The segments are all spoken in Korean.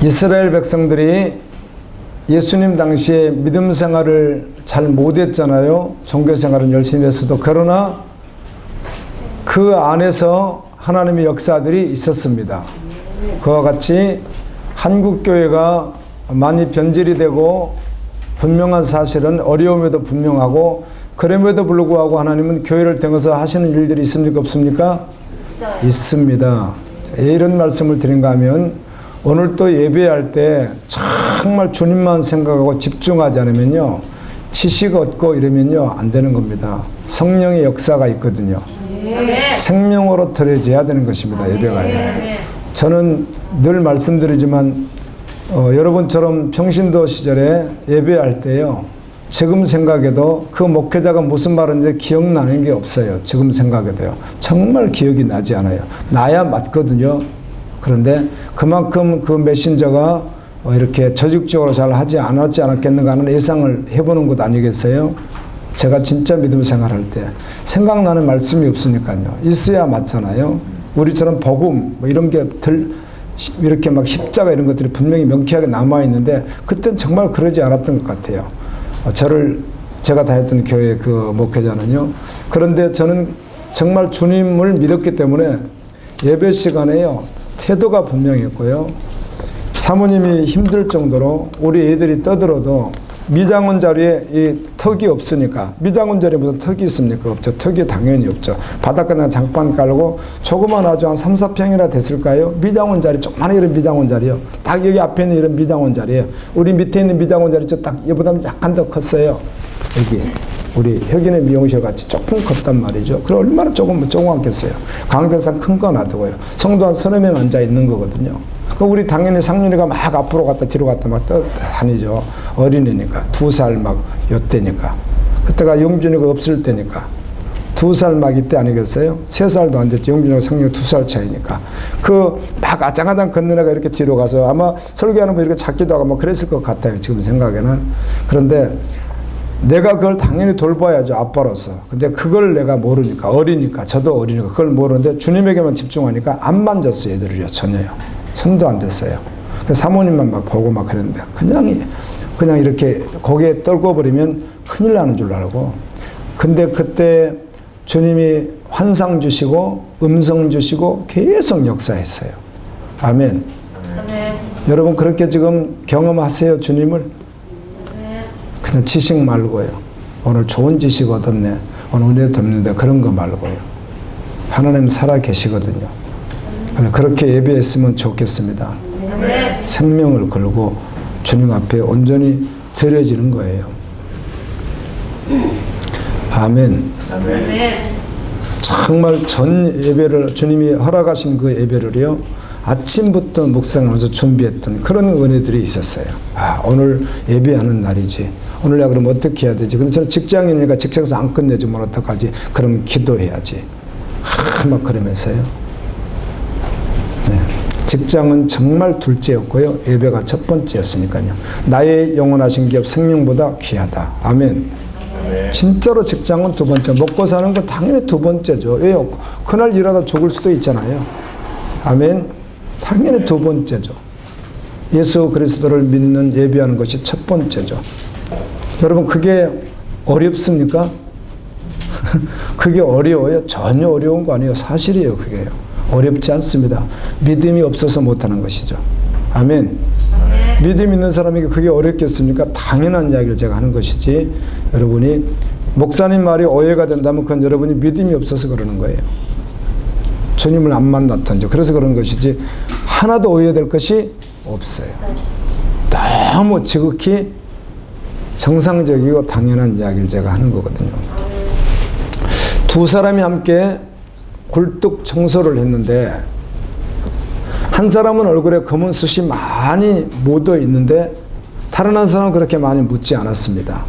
이스라엘 백성들이 예수님 당시에 믿음 생활을 잘 못했잖아요. 종교 생활은 열심히 했어도. 그러나 그 안에서 하나님의 역사들이 있었습니다. 그와 같이 한국교회가 많이 변질이 되고 분명한 사실은 어려움에도 분명하고, 그럼에도 불구하고 하나님은 교회를 통해서 하시는 일들이 있습니까? 없습니까? 있습니다. 이런 말씀을 드린가 하면, 오늘 또 예배할 때 정말 주님만 생각하고 집중하지 않으면요, 지식 얻고 이러면요 안 되는 겁니다. 성령의 역사가 있거든요. 생명으로 드려져야 되는 것입니다. 예배가요. 저는 늘 말씀드리지만 여러분처럼 평신도 시절에 예배할 때요, 지금 생각해도 그 목회자가 무슨 말하는지 기억나는 게 없어요. 지금 생각해도요. 정말 기억이 나지 않아요. 나야 맞거든요. 그런데 그만큼 그 메신저가 이렇게 조직적으로 잘 하지 않았겠는가 하는 예상을 해보는 것 아니겠어요? 제가 진짜 믿음 생활할 때 생각나는 말씀이 없으니까요. 있어야 맞잖아요. 우리처럼 복음 뭐 이런 게 이렇게 막 십자가 이런 것들이 분명히 명쾌하게 남아있는데, 그땐 정말 그러지 않았던 것 같아요. 제가 다녔던 교회 그 목회자는요. 그런데 저는 정말 주님을 믿었기 때문에 예배 시간에요, 태도가 분명했고요. 사모님이 힘들 정도로 우리 애들이 떠들어도 미장원 자리에 이 턱이 없으니까, 미장원 자리에 무슨 턱이 있습니까? 없죠. 턱이 당연히 없죠. 바닷가에 장판 깔고 조그만 아주 한 3, 4평이나 됐을까요? 미장원 자리, 조그마한 이런 미장원 자리요. 딱 여기 앞에 있는 이런 미장원 자리예요. 우리 밑에 있는 미장원 자리 딱 얘보다 약간 더 컸어요. 여기 우리 혁인의 미용실 같이 조금 컸단 말이죠. 그럼 얼마나 조그맣겠어요. 강대상 큰 거 놔두고요. 성도 한 30명 앉아 있는 거거든요. 우리 당연히 상윤이가 막 앞으로 갔다 뒤로 갔다 막 다니죠. 어린이니까. 2살 막 요때니까. 그때가 영준이가 없을 때니까. 2살 막 이때 아니겠어요? 3살도 안 됐죠. 영준이가 상윤이가 2살 차이니까. 그 막 아장아장 걷는 애가 이렇게 뒤로 가서 아마 설교하는 분 이렇게 찾기도 하고 뭐 그랬을 것 같아요. 지금 생각에는. 그런데 내가 그걸 당연히 돌봐야죠. 아빠로서. 근데 그걸 내가 모르니까, 어리니까, 저도 어리니까 그걸 모르는데 주님에게만 집중하니까 안 만졌어요. 애들이요. 전혀요. 손도 안 댔어요. 사모님만 막 보고 막 그랬는데 그냥 이렇게 고개 떨궈버리면 큰일 나는 줄 알고. 근데 그때 주님이 환상 주시고 음성 주시고 계속 역사했어요. 아멘. 아멘. 여러분 그렇게 지금 경험하세요, 주님을? 그냥 지식 말고요. 오늘 좋은 지식 얻었네, 오늘 은혜 돕는데 그런 거 말고요. 하나님 살아 계시거든요. 그렇게 예배했으면 좋겠습니다. 생명을 걸고 주님 앞에 온전히 드려지는 거예요. 아멘. 정말 전 예배를 주님이 허락하신 그 예배를요, 아침부터 묵상하면서 준비했던 그런 은혜들이 있었어요. 오늘 예배하는 날이지. 오늘 내가 그럼 어떻게 해야 되지? 근데 저는 직장인이니까 직장에서 안 끝내지 뭘 어떡하지? 그럼 기도해야지. 막 그러면서요. 네. 직장은 정말 둘째였고요. 예배가 첫 번째였으니까요. 나의 영원하신 기업 생명보다 귀하다. 아멘. 진짜로 직장은 두 번째. 먹고 사는 건 당연히 두 번째죠. 왜요? 그날 일하다 죽을 수도 있잖아요. 아멘. 당연히 두 번째죠. 예수 그리스도를 믿는 예배하는 것이 첫 번째죠. 여러분 그게 어렵습니까? 그게 어려워요? 전혀 어려운 거 아니에요. 사실이에요. 그게요. 어렵지 않습니다. 믿음이 없어서 못하는 것이죠. 아멘. 믿음 있는 사람에게 그게 어렵겠습니까? 당연한 이야기를 제가 하는 것이지, 여러분이 목사님 말이 오해가 된다면 그건 여러분이 믿음이 없어서 그러는 거예요. 주님을 안 만났던지 그래서 그런 것이지, 하나도 오해될 것이 없어요. 너무 지극히 정상적이고 당연한 이야기를 제가 하는 거거든요. 두 사람이 함께 굴뚝 청소를 했는데, 한 사람은 얼굴에 검은 숱이 많이 묻어 있는데 다른 한 사람은 그렇게 많이 묻지 않았습니다.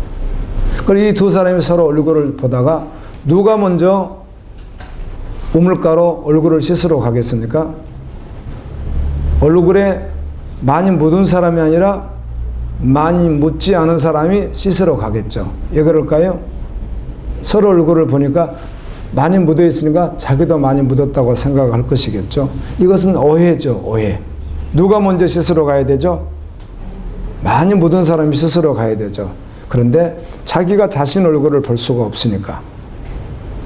그리고 이 두 사람이 서로 얼굴을 보다가 누가 먼저 우물가로 얼굴을 씻으러 가겠습니까? 얼굴에 많이 묻은 사람이 아니라 많이 묻지 않은 사람이 씻으러 가겠죠. 왜 그럴까요? 서로 얼굴을 보니까 많이 묻어 있으니까 자기도 많이 묻었다고 생각할 것이겠죠. 이것은 오해죠, 오해. 누가 먼저 씻으러 가야 되죠? 많이 묻은 사람이 씻으러 가야 되죠. 그런데 자기가 자신 얼굴을 볼 수가 없으니까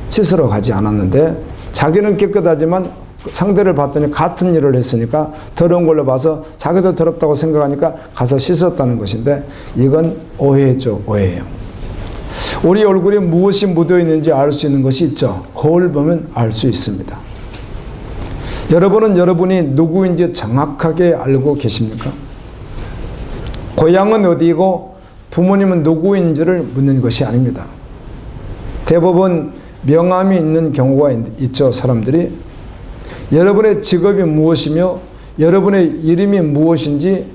씻으러 가지 않았는데, 자기는 깨끗하지만 상대를 봤더니 같은 일을 했으니까 더러운 걸로 봐서 자기도 더럽다고 생각하니까 가서 씻었다는 것인데, 이건 오해죠. 오해예요. 우리 얼굴에 무엇이 묻어 있는지 알 수 있는 것이 있죠. 거울 보면 알 수 있습니다. 여러분은 여러분이 누구인지 정확하게 알고 계십니까? 고향은 어디이고 부모님은 누구인지를 묻는 것이 아닙니다. 대부분 명함이 있는 경우가 있죠. 사람들이 여러분의 직업이 무엇이며 여러분의 이름이 무엇인지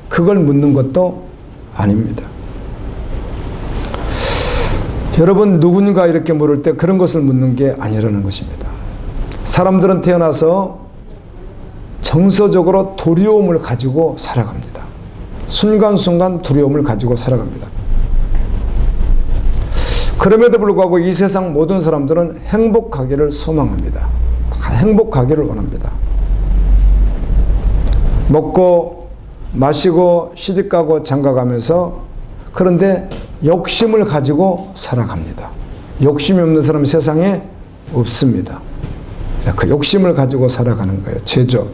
그걸 묻는 것도 아닙니다. 여러분 누군가 이렇게 물을 때 그런 것을 묻는 게 아니라는 것입니다. 사람들은 태어나서 정서적으로 두려움을 가지고 살아갑니다. 순간순간 두려움을 가지고 살아갑니다. 그럼에도 불구하고 이 세상 모든 사람들은 행복하기를 소망합니다. 행복하기를 원합니다. 먹고 마시고 시집가고 장가가면서, 그런데 욕심을 가지고 살아갑니다. 욕심이 없는 사람은 세상에 없습니다. 그 욕심을 가지고 살아가는 거예요. 죄죠.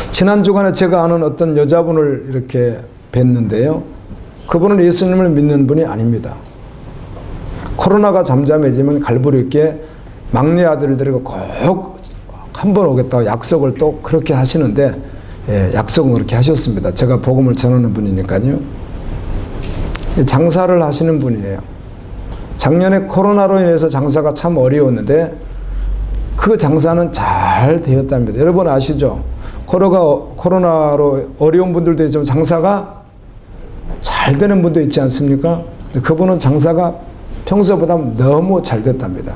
지난 주간에 제가 아는 어떤 여자분을 이렇게 뵀는데요. 그분은 예수님을 믿는 분이 아닙니다. 코로나가 잠잠해지면 갈부리 있게 막내 아들들과 꼭 한 번 오겠다고 약속을 또 그렇게 하시는데, 약속은 그렇게 하셨습니다. 제가 복음을 전하는 분이니까요. 장사를 하시는 분이에요. 작년에 코로나로 인해서 장사가 참 어려웠는데 그 장사는 잘 되었답니다. 여러분 아시죠? 코로나로 어려운 분들도 있지만 장사가 잘 되는 분도 있지 않습니까? 근데 그분은 장사가 평소보다 너무 잘 됐답니다.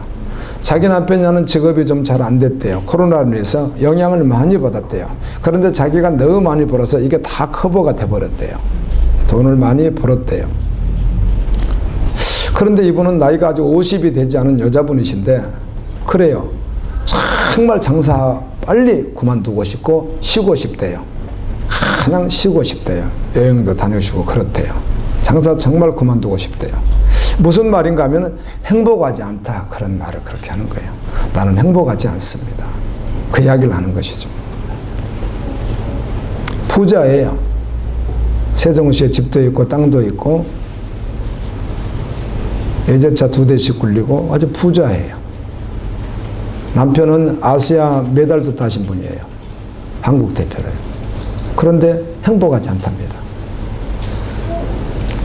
자기 남편이 하는 직업이 좀 잘 안 됐대요. 코로나로 인해서 영향을 많이 받았대요. 그런데 자기가 너무 많이 벌어서 이게 다 커버가 돼버렸대요. 돈을 많이 벌었대요. 그런데 이분은 나이가 아직 50이 되지 않은 여자분이신데, 그래요. 정말 장사 빨리 그만두고 싶고 쉬고 싶대요. 그냥 쉬고 싶대요. 여행도 다니시고 그렇대요. 장사 정말 그만두고 싶대요. 무슨 말인가 하면 행복하지 않다, 그런 말을 그렇게 하는 거예요. 나는 행복하지 않습니다. 그 이야기를 하는 것이죠. 부자예요. 세종시에 집도 있고 땅도 있고 외제차 2대씩 굴리고 아주 부자예요. 남편은 아시아 메달도 따신 분이에요. 한국 대표로요. 그런데 행복하지 않답니다.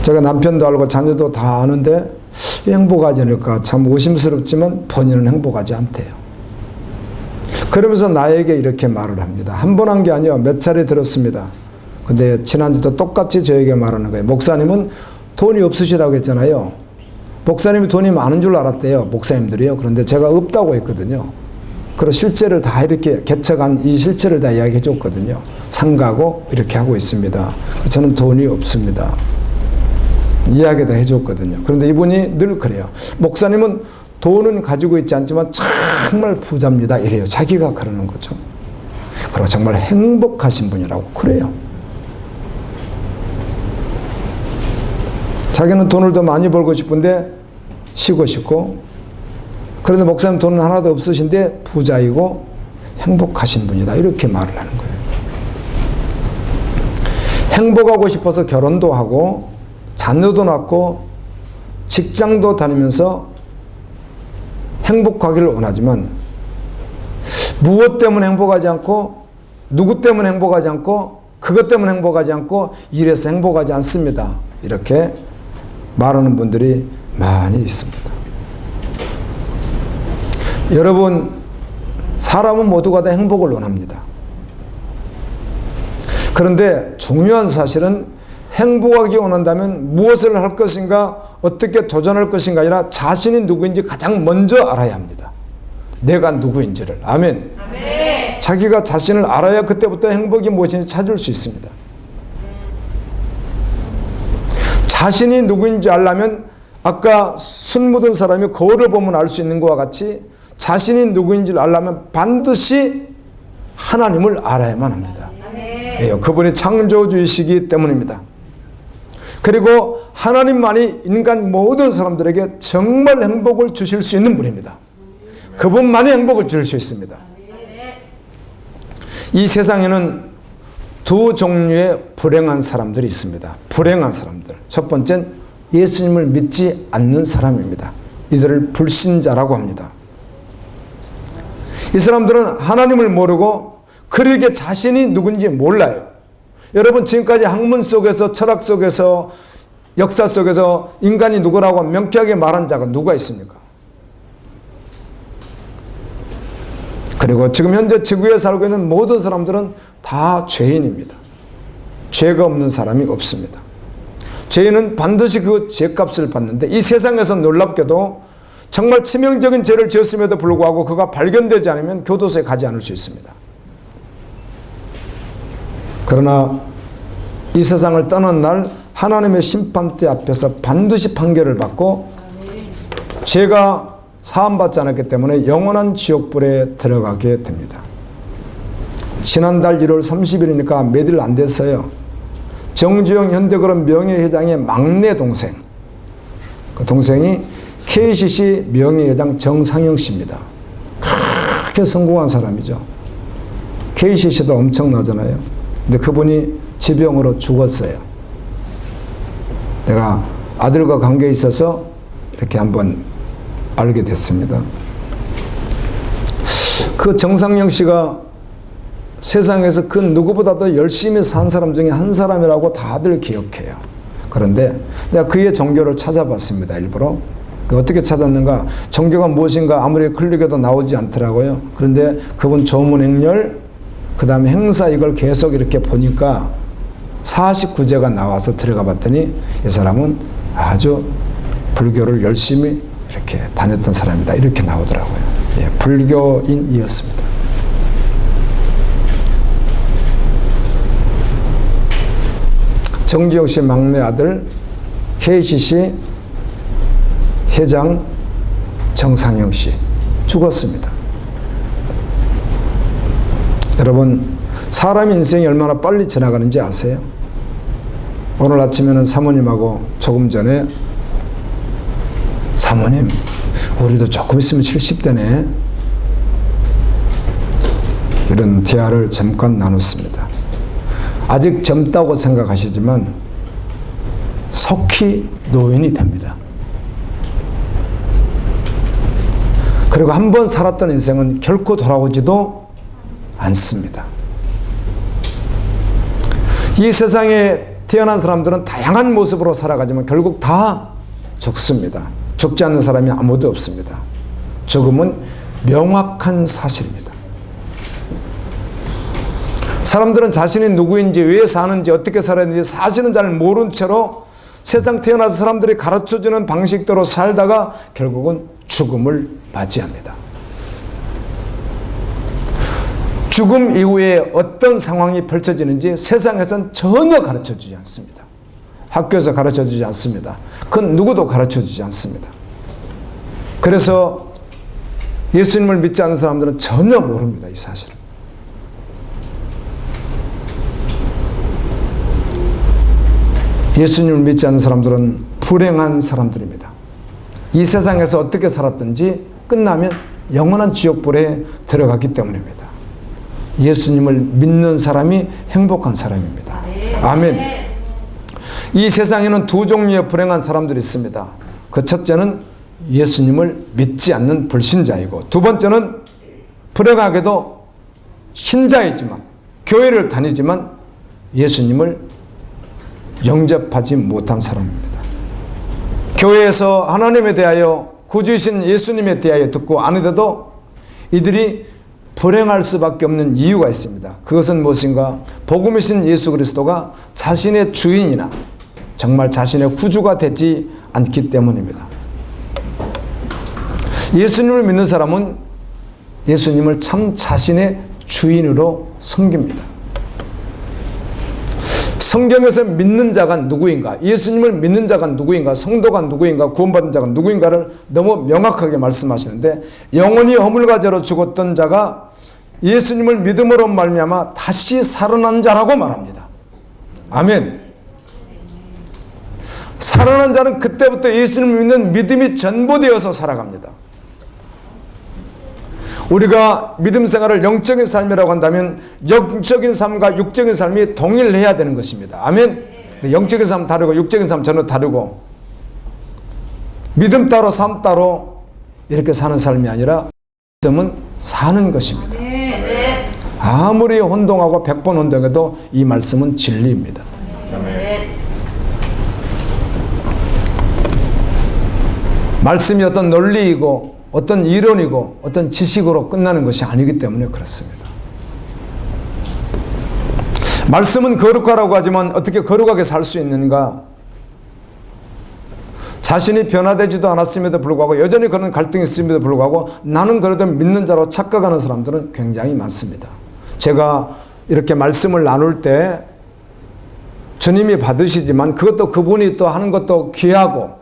제가 남편도 알고 자녀도 다 아는데 왜 행복하지 않을까 참 의심스럽지만 본인은 행복하지 않대요. 그러면서 나에게 이렇게 말을 합니다. 한 번 한 게 아니라 몇 차례 들었습니다. 근데 지난주도 똑같이 저에게 말하는 거예요. 목사님은 돈이 없으시다고 했잖아요. 목사님이 돈이 많은 줄 알았대요. 목사님들이요. 그런데 제가 없다고 했거든요. 그리고 실제를 다 이렇게 개척한 이 실체를 다 이야기해 줬거든요. 상가고 이렇게 하고 있습니다. 저는 돈이 없습니다. 이야기 다 해줬거든요. 그런데 이분이 늘 그래요. 목사님은 돈은 가지고 있지 않지만 정말 부자입니다. 이래요. 자기가 그러는 거죠. 그리고 정말 행복하신 분이라고 그래요. 자기는 돈을 더 많이 벌고 싶은데 쉬고 싶고, 그런데 목사님 돈은 하나도 없으신데 부자이고 행복하신 분이다. 이렇게 말을 하는 거예요. 행복하고 싶어서 결혼도 하고 자녀도 낳고 직장도 다니면서 행복하기를 원하지만 무엇 때문에 행복하지 않고 누구 때문에 행복하지 않고 그것 때문에 행복하지 않고 이래서 행복하지 않습니다. 이렇게 말하는 분들이 많이 있습니다. 여러분, 사람은 모두가 다 행복을 원합니다. 그런데 중요한 사실은 행복하기 원한다면 무엇을 할 것인가, 어떻게 도전할 것인가 아니라 자신이 누구인지 가장 먼저 알아야 합니다. 내가 누구인지를. 아멘. 아멘. 자기가 자신을 알아야 그때부터 행복이 무엇인지 찾을 수 있습니다. 자신이 누구인지 알려면 아까 순 묻은 사람이 거울을 보면 알 수 있는 것과 같이 자신이 누구인지를 알려면 반드시 하나님을 알아야만 합니다. 그분이 창조주이시기 때문입니다. 그리고 하나님만이 인간 모든 사람들에게 정말 행복을 주실 수 있는 분입니다. 그분만이 행복을 주실 수 있습니다. 이 세상에는 두 종류의 불행한 사람들이 있습니다. 불행한 사람들. 첫 번째는 예수님을 믿지 않는 사람입니다. 이들을 불신자라고 합니다. 이 사람들은 하나님을 모르고 그에게 자신이 누군지 몰라요. 여러분, 지금까지 학문 속에서, 철학 속에서, 역사 속에서 인간이 누구라고 명쾌하게 말한 자가 누가 있습니까? 그리고 지금 현재 지구에 살고 있는 모든 사람들은 다 죄인입니다. 죄가 없는 사람이 없습니다. 죄인은 반드시 그 죄값을 받는데, 이 세상에서 놀랍게도 정말 치명적인 죄를 지었음에도 불구하고 그가 발견되지 않으면 교도소에 가지 않을 수 있습니다. 그러나 이 세상을 떠난 날 하나님의 심판대 앞에서 반드시 판결을 받고 죄가 사함받지 않았기 때문에 영원한 지옥불에 들어가게 됩니다. 지난달 1월 30일이니까 몇 일 안 됐어요. 정주영 현대그룹 명예회장의 막내 동생, 그 동생이 KCC 명예회장 정상영 씨입니다. 크게 성공한 사람이죠. KCC도 엄청나잖아요. 근데 그분이 지병으로 죽었어요. 내가 아들과 관계에 있어서 이렇게 한번 알게 됐습니다. 그 정상영 씨가 세상에서 그 누구보다도 열심히 산 사람 중에 한 사람이라고 다들 기억해요. 그런데 내가 그의 종교를 찾아봤습니다. 일부러. 어떻게 찾았는가? 종교가 무엇인가 아무리 클릭해도 나오지 않더라고요. 그런데 그분 조문행렬, 그 다음에 행사, 이걸 계속 이렇게 보니까 49제가 나와서 들어가 봤더니 이 사람은 아주 불교를 열심히 이렇게 다녔던 사람이다, 이렇게 나오더라고요. 불교인이었습니다. 정주영 씨 막내 아들 KCC 회장 정상영 씨 죽었습니다. 여러분, 사람 인생이 얼마나 빨리 지나가는지 아세요? 오늘 아침에는 사모님하고 조금 전에 사모님, 우리도 조금 있으면 70대네, 이런 대화를 잠깐 나눴습니다. 아직 젊다고 생각하시지만 속히 노인이 됩니다. 그리고 한 번 살았던 인생은 결코 돌아오지도 않습니다. 이 세상에 태어난 사람들은 다양한 모습으로 살아가지만 결국 다 죽습니다. 죽지 않는 사람이 아무도 없습니다. 죽음은 명확한 사실입니다. 사람들은 자신이 누구인지, 왜 사는지, 어떻게 살았는지 사실은 잘 모른 채로 세상 태어나서 사람들이 가르쳐주는 방식대로 살다가 결국은 죽음을 맞이합니다. 죽음 이후에 어떤 상황이 펼쳐지는지 세상에선 전혀 가르쳐주지 않습니다. 학교에서 가르쳐주지 않습니다. 그건 누구도 가르쳐주지 않습니다. 그래서 예수님을 믿지 않는 사람들은 전혀 모릅니다, 이 사실을. 예수님을 믿지 않는 사람들은 불행한 사람들입니다. 이 세상에서 어떻게 살았든지 끝나면 영원한 지옥불에 들어갔기 때문입니다. 예수님을 믿는 사람이 행복한 사람입니다. 아멘. 이 세상에는 두 종류의 불행한 사람들이 있습니다. 그 첫째는 예수님을 믿지 않는 불신자이고, 두 번째는 불행하게도 신자이지만, 교회를 다니지만 예수님을 영접하지 못한 사람입니다. 교회에서 하나님에 대하여, 구주이신 예수님에 대하여 듣고 아는데도 이들이 불행할 수밖에 없는 이유가 있습니다. 그것은 무엇인가? 복음이신 예수 그리스도가 자신의 주인이나 정말 자신의 구주가 되지 않기 때문입니다. 예수님을 믿는 사람은 예수님을 참 자신의 주인으로 섬깁니다. 성경에서 믿는 자가 누구인가, 예수님을 믿는 자가 누구인가, 성도가 누구인가, 구원받은 자가 누구인가를 너무 명확하게 말씀하시는데, 영원히 허물과 죄로 죽었던 자가 예수님을 믿음으로 말미암아 다시 살아난 자라고 말합니다. 아멘. 살아난 자는 그때부터 예수님을 믿는 믿음이 전부되어서 살아갑니다. 우리가 믿음 생활을 영적인 삶이라고 한다면 영적인 삶과 육적인 삶이 동일해야 되는 것입니다. 아멘. 영적인 삶 다르고 육적인 삶 전혀 다르고, 믿음 따로 삶 따로 이렇게 사는 삶이 아니라 믿음은 사는 것입니다. 아무리 혼동하고 100번 혼동해도 이 말씀은 진리입니다. 말씀이 어떤 논리이고 어떤 이론이고 어떤 지식으로 끝나는 것이 아니기 때문에 그렇습니다. 말씀은 거룩하라고 하지만 어떻게 거룩하게 살 수 있는가? 자신이 변화되지도 않았음에도 불구하고 여전히 그런 갈등이 있음에도 불구하고 나는 그래도 믿는 자로 착각하는 사람들은 굉장히 많습니다. 제가 이렇게 말씀을 나눌 때 주님이 받으시지만 그것도 그분이 또 하는 것도 귀하고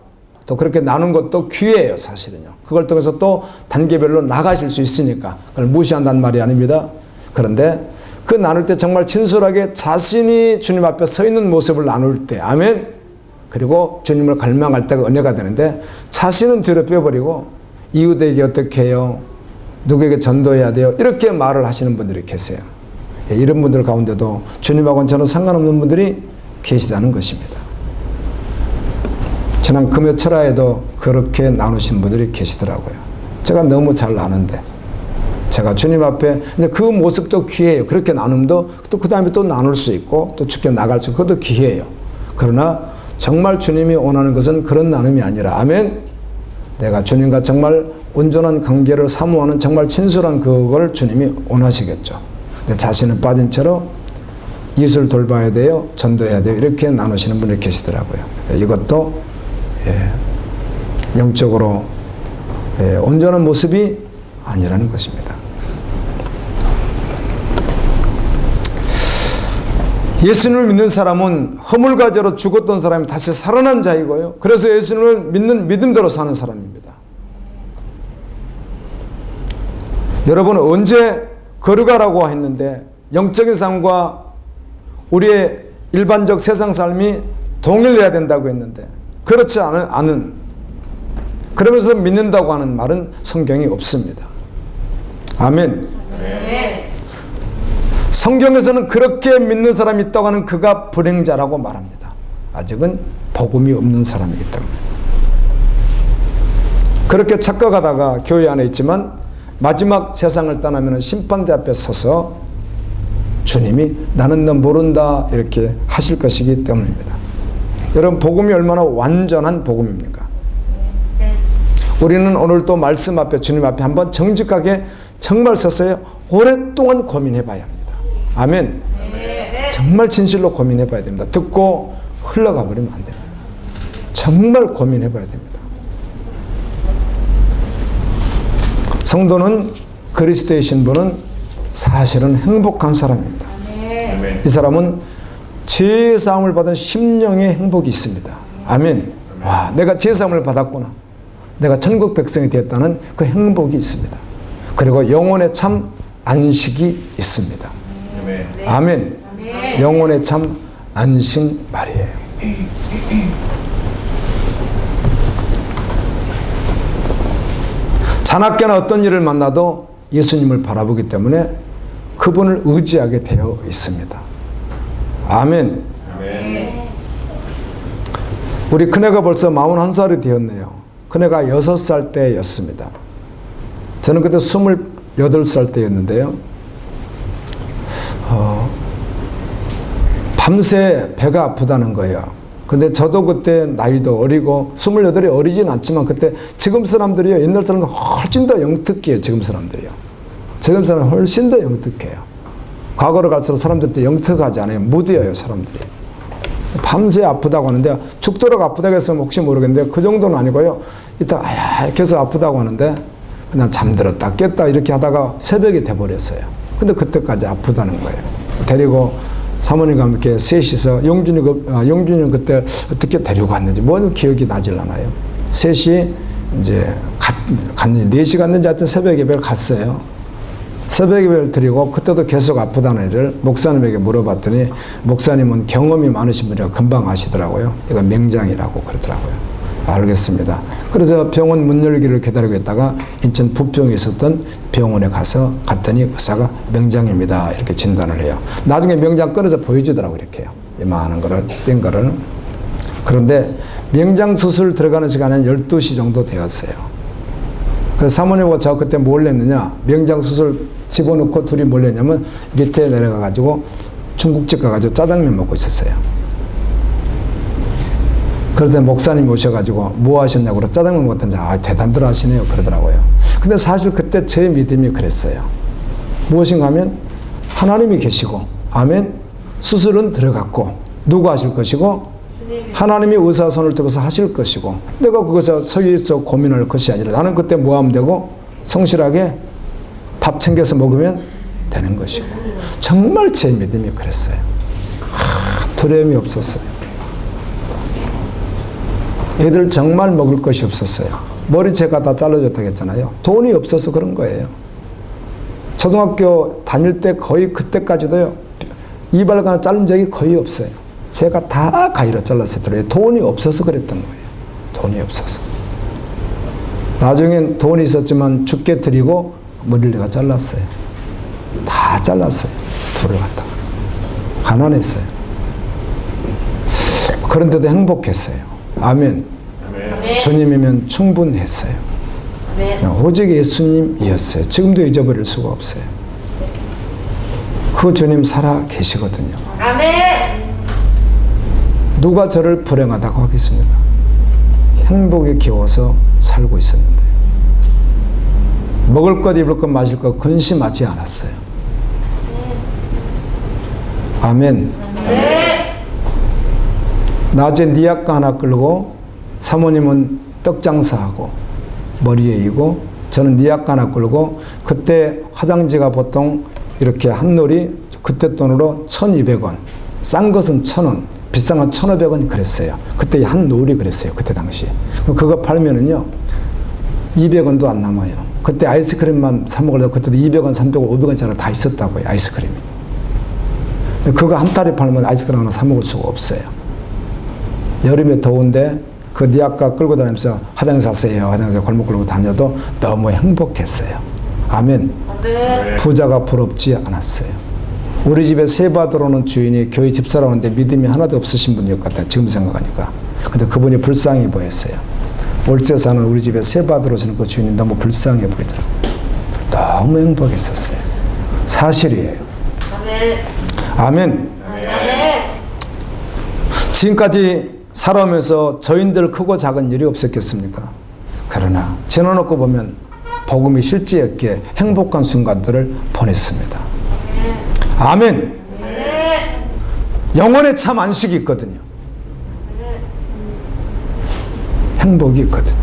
또 그렇게 나눈 것도 귀해요. 사실은요. 그걸 통해서 또 단계별로 나가실 수 있으니까 그걸 무시한다는 말이 아닙니다. 그런데 그 나눌 때 정말 진솔하게 자신이 주님 앞에 서 있는 모습을 나눌 때, 아멘. 그리고 주님을 갈망할 때가 은혜가 되는데, 자신은 뒤로 빼버리고 이웃에게 어떻게 해요? 누구에게 전도해야 돼요? 이렇게 말을 하시는 분들이 계세요. 이런 분들 가운데도 주님하고는 전혀 상관없는 분들이 계시다는 것입니다. 지난 금요 철야에도 그렇게 나누신 분들이 계시더라고요. 제가 너무 잘 아는데, 제가 주님 앞에 그 모습도 귀해요. 그렇게 나눔도 또 그 다음에 또 나눌 수 있고 또 주께 나갈 수 있고 그것도 귀해요. 그러나 정말 주님이 원하는 것은 그런 나눔이 아니라, 아멘. 내가 주님과 정말 온전한 관계를 사모하는 정말 진솔한 그걸 주님이 원하시겠죠. 내 자신은 빠진 채로 이웃을 돌봐야 돼요, 전도해야 돼요, 이렇게 나누시는 분들이 계시더라고요. 이것도 영적으로 온전한 모습이 아니라는 것입니다. 예수님을 믿는 사람은 허물과제로 죽었던 사람이 다시 살아난 자이고요. 그래서 예수님을 믿는 믿음대로 사는 사람입니다. 여러분, 언제 거룩하라고 했는데 영적인 삶과 우리의 일반적 세상 삶이 동일해야 된다고 했는데 그렇지 않은, 그러면서 믿는다고 하는 말은 성경에 없습니다. 아멘. 성경에서는 그렇게 믿는 사람이 있다고 하는 그가 불행자라고 말합니다. 아직은 복음이 없는 사람이기 때문에. 그렇게 착각하다가 교회 안에 있지만 마지막 세상을 떠나면 심판대 앞에 서서 주님이 나는 너 모른다 이렇게 하실 것이기 때문입니다. 여러분, 복음이 얼마나 완전한 복음입니까? 우리는 오늘 또 말씀 앞에, 주님 앞에 한번 정직하게 정말 서서요 오랫동안 고민해 봐야 합니다. 아멘. 정말 진실로 고민해 봐야 됩니다. 듣고 흘러가 버리면 안 됩니다. 정말 고민해 봐야 됩니다. 성도는, 그리스도의 신부는 사실은 행복한 사람입니다. 이 사람은 죄사함을 받은 심령의 행복이 있습니다. 아멘. 와, 내가 죄사함을 받았구나, 내가 천국 백성이 되었다는 그 행복이 있습니다. 그리고 영혼의 참 안식이 있습니다. 아멘. 영혼의 참 안식 말이에요. 자나깨나 어떤 일을 만나도 예수님을 바라보기 때문에 그분을 의지하게 되어 있습니다. 아멘. 우리 큰애가 벌써 41살이 되었네요. 큰애가 6살 때였습니다. 저는 그때 28살 때였는데요. 밤새 배가 아프다는 거예요. 근데 저도 그때 나이도 어리고 28이 어리진 않지만 그때 지금 사람들이요, 옛날 사람들 훨씬 더 영특해요. 지금 사람들이요. 지금 사람은 훨씬 더 영특해요. 과거로 갈수록 사람들도 영특하지 않아요. 무뎌요, 사람들이. 밤새 아프다고 하는데 죽도록 아프다고 했으면 혹시 모르겠는데 그 정도는 아니고요. 이따 계속 아프다고 하는데 그냥 잠들었다 깼다 이렇게 하다가 새벽이 돼버렸어요. 근데 그때까지 아프다는 거예요. 데리고 사모님과 함께 셋이서 영준이는 그때 어떻게 데리고 갔는지 뭔 기억이 나질 않아요. 셋이 이제 갔는지 4시 갔는지 하여튼 새벽 예배를 갔어요. 새벽 예배를 드리고 그때도 계속 아프다는 일을 목사님에게 물어봤더니 목사님은 경험이 많으신 분이라 금방 아시더라고요. 이건 맹장이라고 그러더라고요. 알겠습니다. 그래서 병원 문 열기를 기다리고 있다가 인천 부평에 있었던 병원에 갔더니 의사가 맹장입니다. 이렇게 진단을 해요. 나중에 명장 꺼내서 보여주더라고요. 이렇게요. 이만한 거를, 뗀 거를. 그런데 명장 수술 들어가는 시간은 12시 정도 되었어요. 그래서 사모님과 저 그때 뭘 했느냐. 명장 수술 집어넣고 둘이 뭘 했냐면 밑에 내려가가지고 중국집 가가지고 짜장면 먹고 있었어요. 그래서 목사님 오셔가지고 뭐 하셨냐고 그러 짜장면 먹었더니 대단들 하시네요 그러더라고요. 근데 사실 그때 제 믿음이 그랬어요. 무엇인가 하면 하나님이 계시고 아멘 수술은 들어갔고 누가 하실 것이고 하나님이 의사 손을 들어서 하실 것이고 내가 그것에 서위에서 고민할 것이 아니라 나는 그때 뭐 하면 되고 성실하게 밥 챙겨서 먹으면 되는 것이고 정말 제 믿음이 그랬어요. 두려움이 없었어요. 애들 정말 먹을 것이 없었어요. 머리채가 다 잘라졌다고 했잖아요. 돈이 없어서 그런 거예요. 초등학교 다닐 때 거의 그때까지도요. 이발관 자른 적이 거의 없어요. 제가 다 가위로 잘랐어요. 돈이 없어서 그랬던 거예요. 돈이 없어서. 나중엔 돈이 있었지만 죽게 드리고 머리를 내가 잘랐어요. 다 잘랐어요. 둘을 갖다가. 가난했어요. 그런데도 행복했어요. 아멘. 아멘. 주님이면 충분했어요. 아멘. 오직 예수님이었어요. 지금도 잊어버릴 수가 없어요. 그 주님 살아 계시거든요. 아멘. 누가 저를 불행하다고 하겠습니까? 행복에 기워서 살고 있었는데 먹을 것, 입을 것, 마실 것 근심하지 않았어요. 아멘. 아멘. 낮에 니아까 하나 끌고 사모님은 떡 장사하고 머리에 이고 저는 니아까 하나 끌고 그때 화장지가 보통 이렇게 한 놀이 그때 돈으로 1,200원 싼 것은 1,000원 비싼 건 1,500원 그랬어요. 그때 한 놀이 그랬어요. 그때 당시에. 그거 팔면은요 200원도 안 남아요. 그때 아이스크림만 사 먹으려고 그때도 200원, 300원, 500원짜리 다 있었다고요. 아이스크림이. 그거 한 달에 팔면 아이스크림 하나 사 먹을 수가 없어요. 여름에 더운데 그 니아까 끌고 다니면서 화장실 사세요. 화장실 골목 끌고 다녀도 너무 행복했어요. 아멘. 아멘. 부자가 부럽지 않았어요. 우리 집에 세바 들어오는 주인이 교회 집사라는데 믿음이 하나도 없으신 분이었 것 같아요. 지금 생각하니까. 근데 그분이 불쌍해 보였어요. 월세 사는 우리 집에 세바 들어오시는 그 주인이 너무 불쌍해 보이더라고요. 너무 행복했었어요. 사실이에요. 아멘. 아멘. 아멘. 지금까지 살아오면서 저인들 크고 작은 일이 없었겠습니까? 그러나 지나놓고 보면 복음이 실제였기에 행복한 순간들을 보냈습니다. 아멘. 영혼에 참 안식이 있거든요. 행복이 있거든요.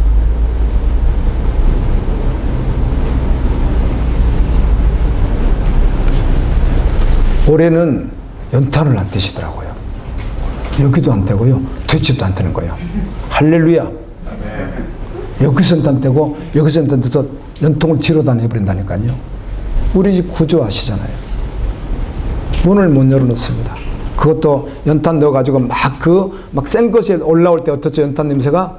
올해는 연탄을 안 떼시더라고요. 여기도 안 떼고요. 뒷집도 안 떼는 거예요. 할렐루야. 여기서 연탄 떼고 여기서 연탄 떼서 연통을 뒤로 다 내버린다니까요. 우리 집 구조하시잖아요. 문을 못 열어놓습니다. 그것도 연탄 넣어가지고 막 센 것이 올라올 때 어떻죠? 연탄 냄새가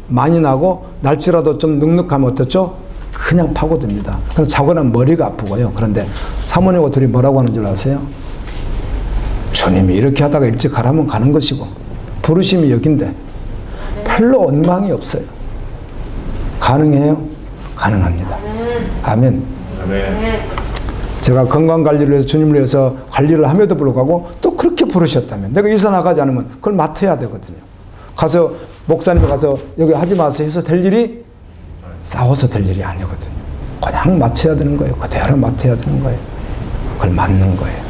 많이 나고 날씨라도 좀 눅눅하면 어떻죠? 그냥 파고듭니다. 그럼 자고 나면 머리가 아프고요. 그런데 사모님과 둘이 뭐라고 하는 줄 아세요? 주님이 이렇게 하다가 일찍 가라면 가는 것이고 부르심이 여긴데 별로 원망이 없어요. 가능해요? 가능합니다. 아멘. 아멘. 제가 건강관리를 해서 주님을 위해서 관리를 함에도 불구하고 또 그렇게 부르셨다면 내가 이사 나가지 않으면 그걸 맡아야 되거든요. 가서 목사님이 가서 여기 하지 마세요 해서 될 일이 싸워서 될 일이 아니거든요. 그냥 맡아야 되는 거예요. 그대로 맡아야 되는 거예요. 그걸 맡는 거예요.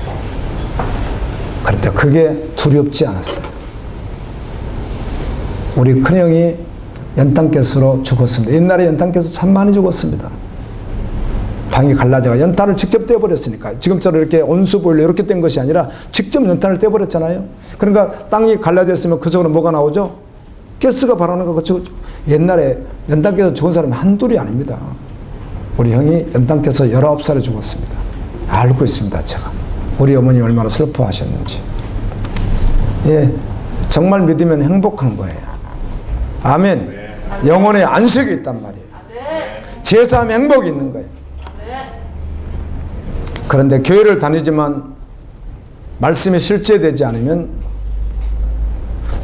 그런데 그게 두렵지 않았어요. 우리 큰형이 연탄가스로 죽었습니다. 옛날에 연탄가스 참 많이 죽었습니다. 방이 갈라져가 연탄을 직접 떼버렸으니까 지금처럼 이렇게 온수보일러 이렇게 뗀 것이 아니라 직접 연탄을 떼버렸잖아요. 그러니까 땅이 갈라졌으면 그 속으로 뭐가 나오죠? 가스가 발하는 거. 옛날에 연탄가스 죽은 사람이 한둘이 아닙니다. 우리 형이 연단께서 19살에 죽었습니다. 알고 있습니다. 제가 우리 어머니 얼마나 슬퍼하셨는지. 예, 정말 믿으면 행복한 거예요. 아멘. 영혼의 안식이 있단 말이에요. 제사함 행복이 있는 거예요. 그런데 교회를 다니지만 말씀이 실제되지 않으면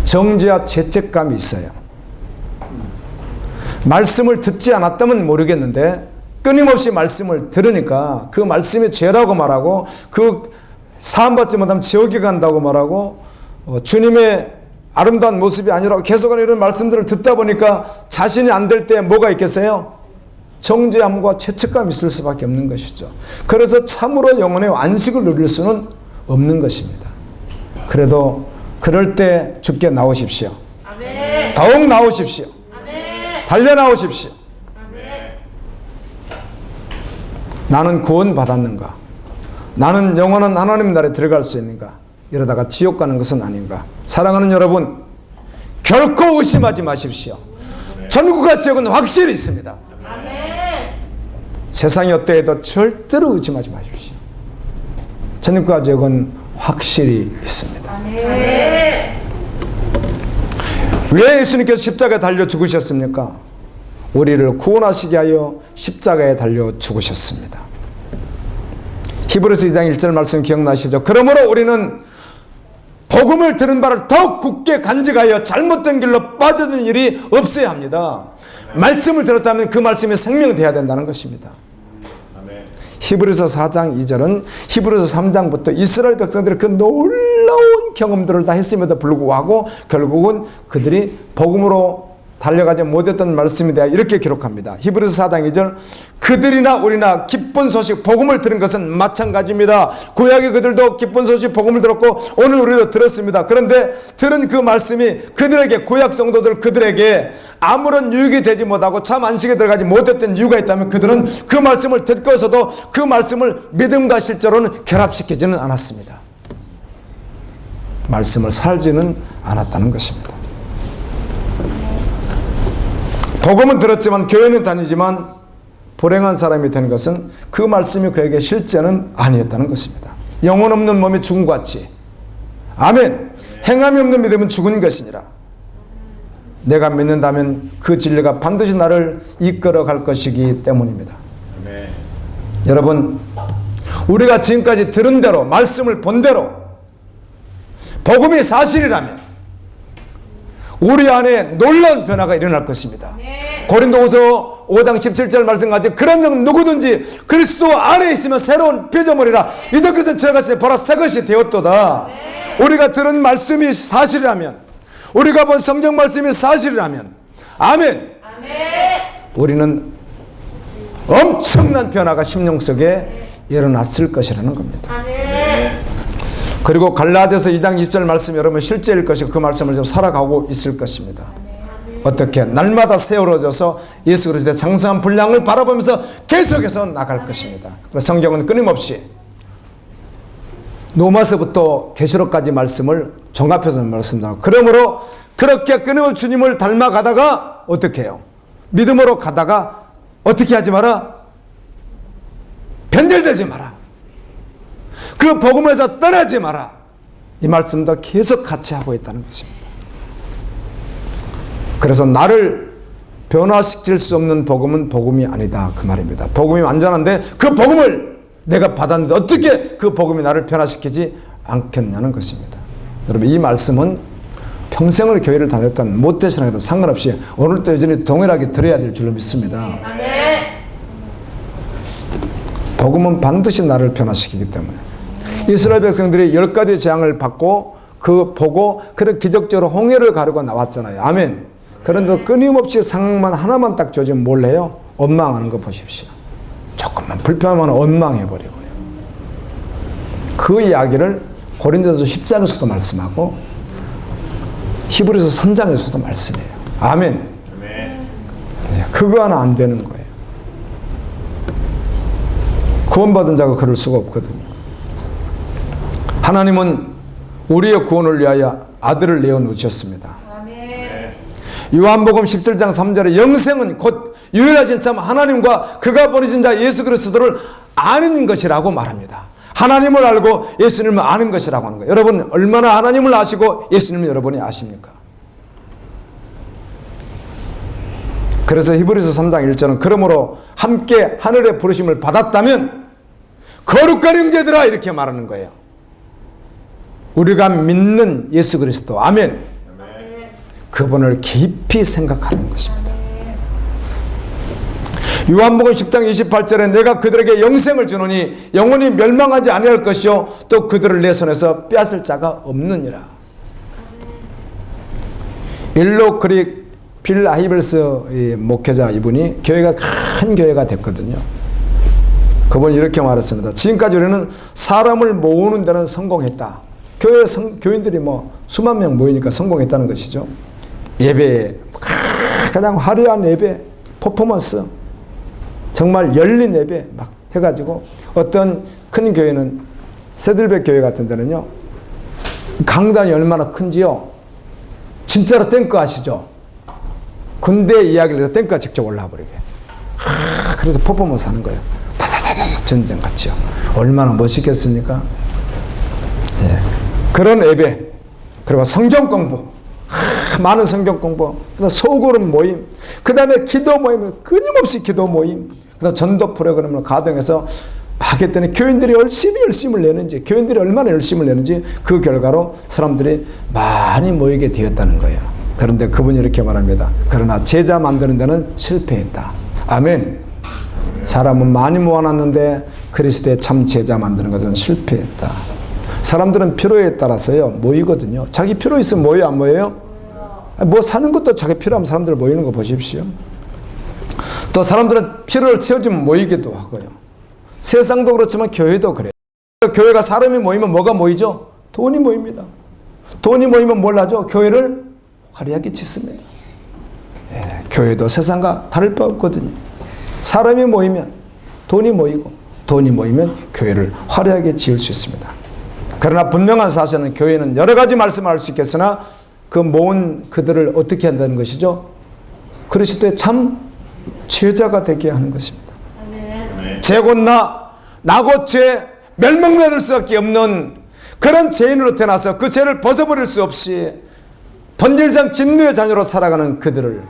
정죄와 죄책감이 있어요. 말씀을 듣지 않았다면 모르겠는데 끊임없이 말씀을 들으니까 그 말씀이 죄라고 말하고 그 사함받지 못하면 지옥에 간다고 말하고 주님의 아름다운 모습이 아니라 계속하는 이런 말씀들을 듣다 보니까 자신이 안 될 때 뭐가 있겠어요? 정죄함과 죄책감이 있을 수밖에 없는 것이죠. 그래서 참으로 영혼의 안식을 누릴 수는 없는 것입니다. 그래도 그럴 때 주께 나오십시오. 아멘. 더욱 나오십시오. 아멘. 달려 나오십시오. 아멘. 나는 구원 받았는가? 나는 영원한 하나님 나라에 들어갈 수 있는가? 이러다가 지옥 가는 것은 아닌가? 사랑하는 여러분, 결코 의심하지 마십시오. 천국과 지옥은 확실히 있습니다. 세상이 어때도 절대로 의심하지 마십시오. 천국과 지옥은 확실히 있습니다. 왜 예수님께서 십자가에 달려 죽으셨습니까? 우리를 구원하시기 위하여 십자가에 달려 죽으셨습니다. 히브리서 2장 1절 말씀 기억나시죠? 그러므로 우리는 복음을 들은 바를 더욱 굳게 간직하여 잘못된 길로 빠져드는 일이 없어야 합니다. 말씀을 들었다면 그 말씀이 생명이 되어야 된다는 것입니다. 히브리서 4장 2절은 히브리서 3장부터 이스라엘 백성들이 그 놀라운 경험들을 다 했음에도 불구하고 결국은 그들이 복음으로 달려가지 못했던 말씀에 대해 이렇게 기록합니다. 히브리서 4장 2절 그들이나 우리나 기쁜 소식 복음을 들은 것은 마찬가지입니다. 구약의 그들도 기쁜 소식 복음을 들었고 오늘 우리도 들었습니다. 그런데 들은 그 말씀이 그들에게 구약 성도들 그들에게 아무런 유익이 되지 못하고 참 안식에 들어가지 못했던 이유가 있다면 그들은 그 말씀을 듣고서도 그 말씀을 믿음과 실제로는 결합시키지는 않았습니다. 말씀을 살지는 않았다는 것입니다. 복음은 들었지만 교회는 다니지만 불행한 사람이 된 것은 그 말씀이 그에게 실제는 아니었다는 것입니다. 영혼 없는 몸이 죽은 것 같이. 아멘. 행함이 없는 믿음은 죽은 것이니라. 내가 믿는다면 그 진리가 반드시 나를 이끌어 갈 것이기 때문입니다. 아멘. 여러분, 우리가 지금까지 들은 대로 말씀을 본 대로 복음이 사실이라면 우리 안에 놀라운 변화가 일어날 것입니다. 고린도후서 5장 17절 말씀까지 그런 적 누구든지 그리스도 안에 있으면 새로운 피조물이라 이전 것은 지나가시되 보라 새 것이 되었도다. 우리가 들은 말씀이 사실이라면 우리가 본 성경 말씀이 사실이라면 아멘. 우리는 엄청난 변화가 심령 속에 일어났을 것이라는 겁니다. 그리고 갈라디아서 2장 20절 말씀 여러분 실제일 것이고 그 말씀을 좀 살아가고 있을 것입니다. 어떻게? 날마다 세워져서 예수 그리스도의 장성한 분량을 바라보면서 계속해서 나갈 것입니다. 그래서 성경은 끊임없이 로마서부터 계시록까지 말씀을 종합해서 말씀하고 그러므로 그렇게 끊임없이 주님을 닮아가다가 어떻게 해요? 믿음으로 가다가 어떻게 하지 마라? 변절되지 마라. 그 복음에서 떠나지 마라. 이 말씀도 계속 같이 하고 있다는 것입니다. 그래서 나를 변화시킬 수 없는 복음은 복음이 아니다 그 말입니다. 복음이 완전한데 그 복음을 내가 받았는데 어떻게 그 복음이 나를 변화시키지 않겠느냐는 것입니다. 여러분 이 말씀은 평생을 교회를 다녔던 못되시는 상관없이 오늘도 여전히 동일하게 들어야 될 줄로 믿습니다. 복음은 반드시 나를 변화시키기 때문에 이스라엘 백성들이 10가지 재앙을 받고 그 보고 그런 기적적으로 홍해를 가르고 나왔잖아요. 아멘. 그런데 끊임없이 상황만 하나만 딱 조지면 뭘 해요? 원망하는 거 보십시오. 조금만 불편하면 원망해버리고요. 그 이야기를 고린도서 10장에서도 말씀하고 히브리서 3장에서도 말씀해요. 아멘. 네, 그거 하나 안 되는 거예요. 구원받은 자가 그럴 수가 없거든요. 하나님은 우리의 구원을 위하여 아들을 내어놓으셨습니다. 요한복음 17장 3절에 영생은 곧 유일하신 참 하나님과 그가 보내신 자 예수 그리스도를 아는 것이라고 말합니다. 하나님을 알고 예수님을 아는 것이라고 하는 거예요. 여러분 얼마나 하나님을 아시고 예수님을 여러분이 아십니까? 그래서 히브리서 3장 1절은 그러므로 함께 하늘의 부르심을 받았다면 거룩한 형제들아 이렇게 말하는 거예요. 우리가 믿는 예수 그리스도 아멘. 그분을 깊이 생각하는 것입니다. 요한복음 10장 28절에 내가 그들에게 영생을 주노니 영원히 멸망하지 아니할 것이요 또 그들을 내 손에서 빼앗을 자가 없느니라. 일로 그릭 빌 하이벨스 목회자 이분이 교회가 큰 교회가 됐거든요. 그분이 이렇게 말했습니다. 지금까지 우리는 사람을 모으는 데는 성공했다. 교인들이 뭐 수만 명 모이니까 성공했다는 것이죠. 예배, 가장 화려한 예배, 퍼포먼스, 정말 열린 예배 막 해가지고 어떤 큰 교회는 세들백 교회 같은 데는요 강단이 얼마나 큰지요 진짜로 탱크 아시죠? 군대 이야기를 해서 탱크가 직접 올라와 버리게. 그래서 퍼포먼스 하는 거예요. 다다다다 전쟁 같이요. 얼마나 멋있겠습니까? 예. 그런 예배, 그리고 성경 공부, 많은 성경 공부, 그다음 소그룹 모임, 그 다음에 기도 모임, 끊임없이 기도 모임, 그다음 전도 프로그램을 가동해서 막 했더니 교인들이 열심을 내는지, 교인들이 얼마나 열심을 내는지 그 결과로 사람들이 많이 모이게 되었다는 거예요. 그런데 그분이 이렇게 말합니다. 그러나 제자 만드는 데는 실패했다. 아멘. 사람은 많이 모아놨는데 그리스도의 참 제자 만드는 것은 실패했다. 사람들은 필요에 따라서요 모이거든요. 자기 필요 있으면 모여요, 안 모여요? 뭐 사는 것도 자기 필요하면 사람들 모이는 거 보십시오. 또 사람들은 필요를 채워주면 모이기도 하고요. 세상도 그렇지만 교회도 그래요. 교회가 사람이 모이면 뭐가 모이죠? 돈이 모입니다. 돈이 모이면 뭘 하죠? 교회를 화려하게 짓습니다. 예, 교회도 세상과 다를 바 없거든요. 사람이 모이면 돈이 모이고 돈이 모이면 교회를 화려하게 지을 수 있습니다. 그러나 분명한 사실은 교회는 여러 가지 말씀을 할 수 있겠으나 그 모은 그들을 어떻게 한다는 것이죠? 그리스도의 참 제자가 되게 하는 것입니다. 죄곧 나곧 죄, 멸망받을 수밖에 없는 그런 죄인으로 태어나서 그 죄를 벗어버릴 수 없이 본질상 진노의 자녀로 살아가는 그들을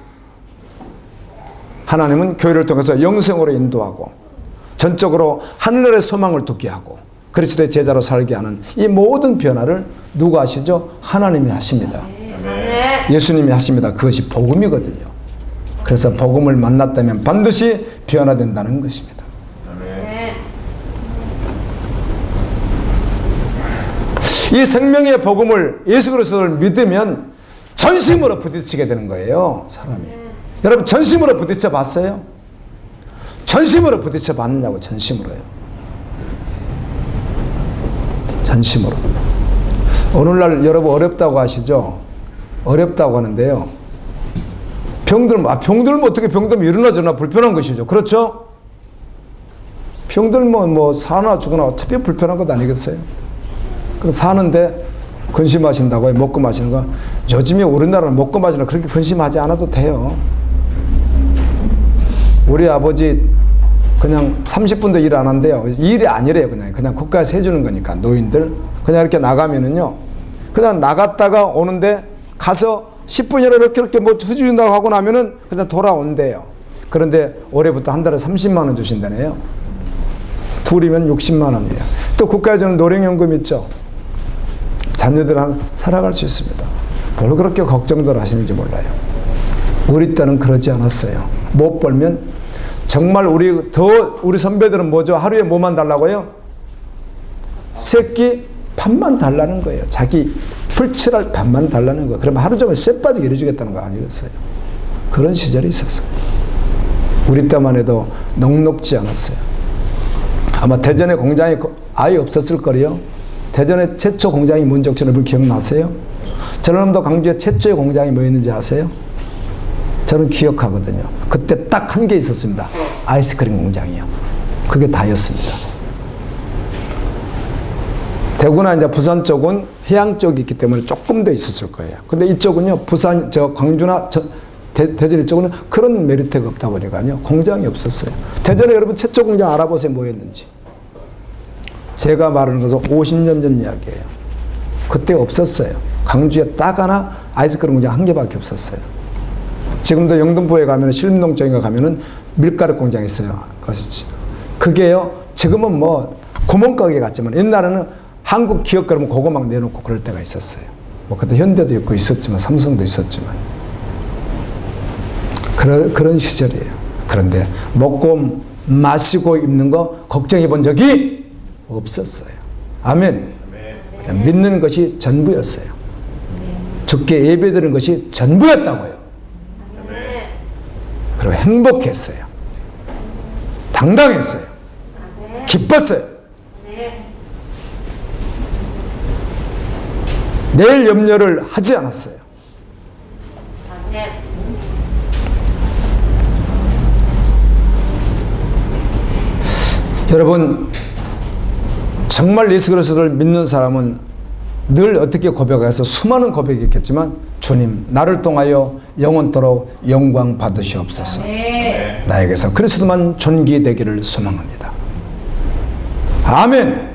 하나님은 교회를 통해서 영생으로 인도하고 전적으로 하늘의 소망을 두게 하고 그리스도의 제자로 살게 하는 이 모든 변화를 누가 하시죠? 하나님이 하십니다. 예수님이 하십니다. 그것이 복음이거든요. 그래서 복음을 만났다면 반드시 변화된다는 것입니다. 이 생명의 복음을 예수 그리스도를 믿으면 전심으로 부딪히게 되는 거예요. 사람이. 여러분 전심으로 부딪혀 봤어요? 전심으로 부딪혀 봤느냐고. 전심으로요. 전심으로. 오늘날 여러분 어렵다고 하시죠? 어렵다고 하는데요. 병들면 어떻게 병들면 일어나 저러나 불편한 것이죠. 그렇죠? 병들면 뭐 사나 죽으나 어차피 불편한 것 아니겠어요? 그럼 사는데 근심하신다고요? 먹고 마시는 거. 요즘에 우리나라는 먹고 마시는 거 그렇게 근심하지 않아도 돼요. 우리 아버지 그냥 30분도 일 안 한대요. 일이 아니래요. 그냥 국가에서 해주는 거니까. 노인들 그냥 이렇게 나가면은요 그냥 나갔다가 오는데 가서 10분이라 이렇게 뭐 해준다고 하고 나면은 그냥 돌아온대요. 그런데 올해부터 한 달에 30만 원 주신다네요. 둘이면 60만 원이에요. 또 국가에 주는 노령연금 있죠. 자녀들 살아갈 수 있습니다. 뭘 그렇게 걱정들 하시는지 몰라요. 우리 때는 그러지 않았어요. 못 벌면 정말 우리 선배들은 뭐죠? 하루에 뭐만 달라고요? 새끼 밥만 달라는 거예요. 자기 풀칠할 밥만 달라는 거예요. 그러면 하루 종일 쇠 빠지게 일해주겠다는 거 아니겠어요? 그런 시절이 있었어요. 우리 때만 해도 녹록지 않았어요. 아마 대전에 공장이 아예 없었을 거래요. 대전에 최초 공장이 뭔지 혹시 여러분 기억나세요? 전라남도 광주에 최초의 공장이 뭐였는지 아세요? 저는 기억하거든요. 그때 딱 한 개 있었습니다. 아이스크림 공장이요. 그게 다였습니다. 대구나 이제 부산 쪽은 해양 쪽이 있기 때문에 조금 더 있었을 거예요. 근데 이쪽은요, 광주나 대전 이쪽은 그런 메리트가 없다 보니까요. 공장이 없었어요. 대전에 여러분 최초 공장 알아보세요. 뭐였는지. 제가 말하는 것은 50년 전 이야기예요. 그때 없었어요. 강주에 딱 하나 아이스크림 공장 한 개밖에 없었어요. 지금도 영등포에 가면 신림동쪽에 가면은 밀가루 공장이 있어요. 그게요. 지금은 뭐 구멍가게 같지만 옛날에는 한국 기업 그러면 그거 막 내놓고 그럴 때가 있었어요. 뭐 그때 현대도 있고 있었지만 삼성도 있었지만 그런 시절이에요. 그런데 먹고 마시고 입는 거 걱정해 본 적이 없었어요. 아멘. 그냥 믿는 것이 전부였어요. 주께 예배드리는 것이 전부였다고요. 그리고 행복했어요. 당당했어요. 기뻤어요. 내일 염려를 하지 않았어요. 여러분, 정말 예수 그리스도를 믿는 사람은 늘 어떻게 고백해서 수많은 고백이 있겠지만 주님 나를 통하여 영원토록 영광 받으시옵소서. 나에게서 그리스도만 존귀되기를 소망합니다. 아멘.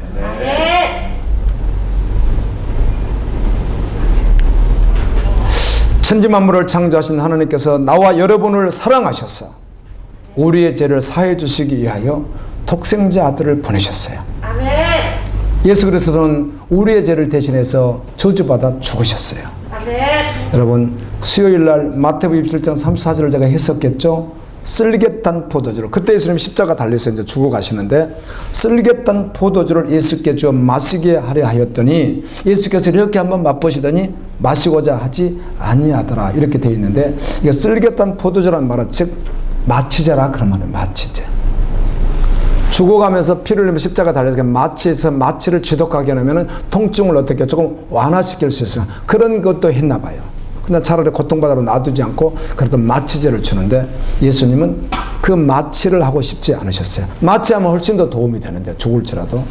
천지만물을 창조하신 하나님께서 나와 여러분을 사랑하셔서 우리의 죄를 사해 주시기 위하여 독생자 아들을 보내셨어요. 아멘. 예수 그리스도는 우리의 죄를 대신해서 저주받아 죽으셨어요. 아멘. 여러분 수요일 날 마태복음 27장 34절을 제가 했었겠죠. 쓸개탄 포도주를 그때 예수님 십자가 달려서 이제 죽어 가시는데 쓸개탄 포도주를 예수께 주어 마시게 하려 하였더니 예수께서 이렇게 한번 맛보시더니 마시고자 하지 아니하더라 이렇게 되어 있는데 이게 쓸개탄 포도주라는 말은 즉 마취제라 그런 말이에요. 마취제. 죽어가면서 피를 흘리며 십자가 달려서 마취해서 마취를 지독하게 하면 통증을 어떻게 조금 완화시킬 수 있어요. 그런 것도 했나 봐요. 근데 차라리 고통받아도 놔두지 않고 그래도 마취제를 주는데 예수님은 그 마취를 하고 싶지 않으셨어요. 마취하면 훨씬 더 도움이 되는데 죽을지라도.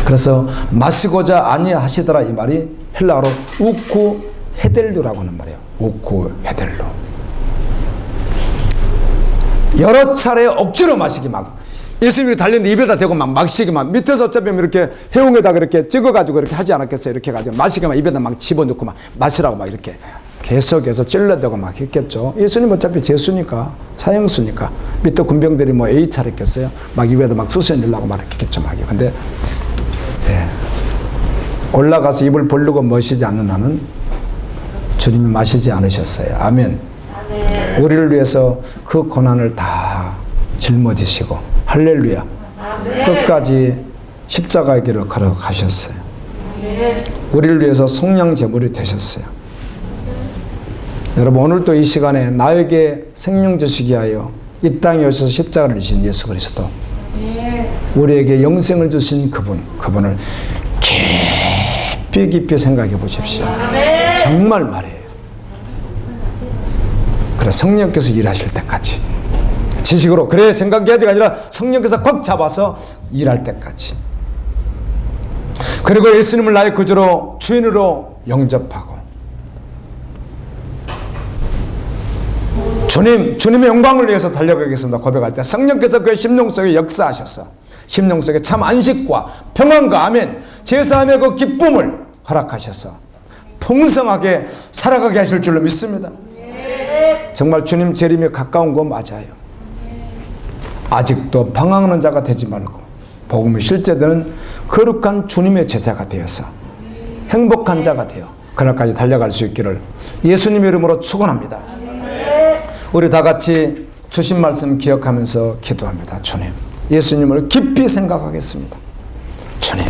그래서 마시고자 아니하시더라 이 말이 헬라어로 우쿠 헤델루라고 하는 말이에요. 우쿠 헤델루. 여러 차례 억지로 마시기 막 예수님이 달리는 입에다 대고 막 마시기 막 밑에서 어차피 이렇게 해웅에다가 이렇게 찍어가지고 이렇게 하지 않았겠어요. 이렇게 해가지고 마시기 막 입에다 막 집어넣고 막 마시라고 막 이렇게 계속해서 찔러대고 막 했겠죠. 예수님 어차피 제수니까 사형수니까 밑에 군병들이 뭐 A 차렸겠어요. 막 입에다 막 쑤셔넣으려고 막 했겠죠. 막이. 근데 올라가서 입을 벌르고 마시지 않는 한은 주님이 마시지 않으셨어요. 아멘. 우리를 위해서 그 고난을 다 짊어지시고 할렐루야 끝까지 십자가의 길을 걸어가셨어요. 우리를 위해서 속량 제물이 되셨어요. 여러분 오늘도 이 시간에 나에게 생명 주시기 위하여 이 땅에 오셔서 십자가를 지신 예수 그리스도 우리에게 영생을 주신 그분을 깊이 생각해 보십시오. 정말 말이에요. 그래 성령께서 일하실 때까지 지식으로 그래 생각해야지가 아니라 성령께서 꽉 잡아서 일할 때까지 그리고 예수님을 나의 구주로 주인으로 영접하고 주님의 영광을 위해서 달려가겠습니다 고백할 때 성령께서 그의 심령 속에 역사하셔서 심령 속에 참 안식과 평안과 아멘 제사함의 그 기쁨을 허락하셔서 풍성하게 살아가게 하실 줄로 믿습니다. 정말 주님 재림이 가까운 거 맞아요. 아직도 방황하는 자가 되지 말고 복음이 실제되는 거룩한 주님의 제자가 되어서 행복한 자가 되어 그날까지 달려갈 수 있기를 예수님의 이름으로 축원합니다. 우리 다 같이 주신 말씀 기억하면서 기도합니다. 주님, 예수님을 깊이 생각하겠습니다. 주님,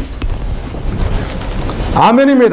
아멘입니다.